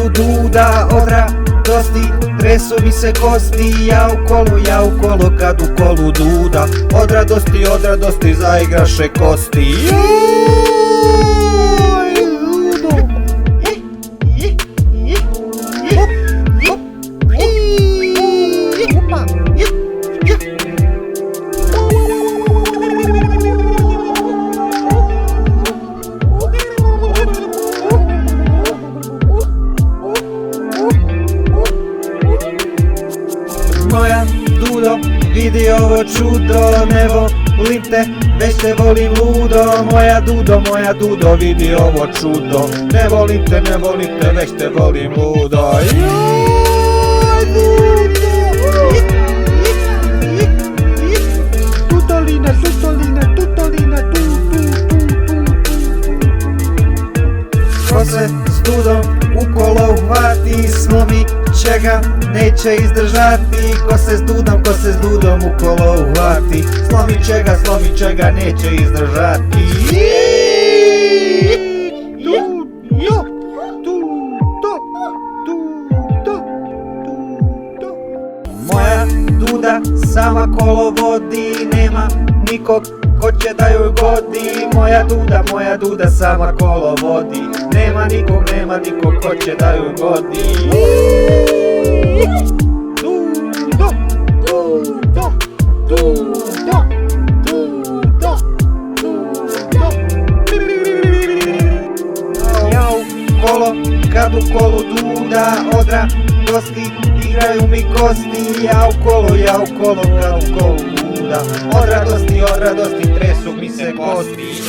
kolu duda, od radosti tresu mi se kosti. Ja u kolo kad u kolu duda, od radosti zaigraše kosti. Moja dudo, vidi ovo čudo, ne volim te, već te volim ludo. Moja dudo, vidi ovo čudo, ne volim te, već te volim ludo. Tutolina, ko se s dudom u kolo uhvati, slomit će ga, neće izdržati. Ko se s dudom u kolo uhvati, slomit će ga, neće izdržati. Moja duda sama kolo vodi, nema nikog ko će da joj godi. Moja duda sama kolo vodi, nema nikog ko će da joj godi. Ja u kolo, kad u kolu duda, od radosti igraju mi kosti. Ja u kolo, kad u kolu duda, od radosti tresu mi se kosti.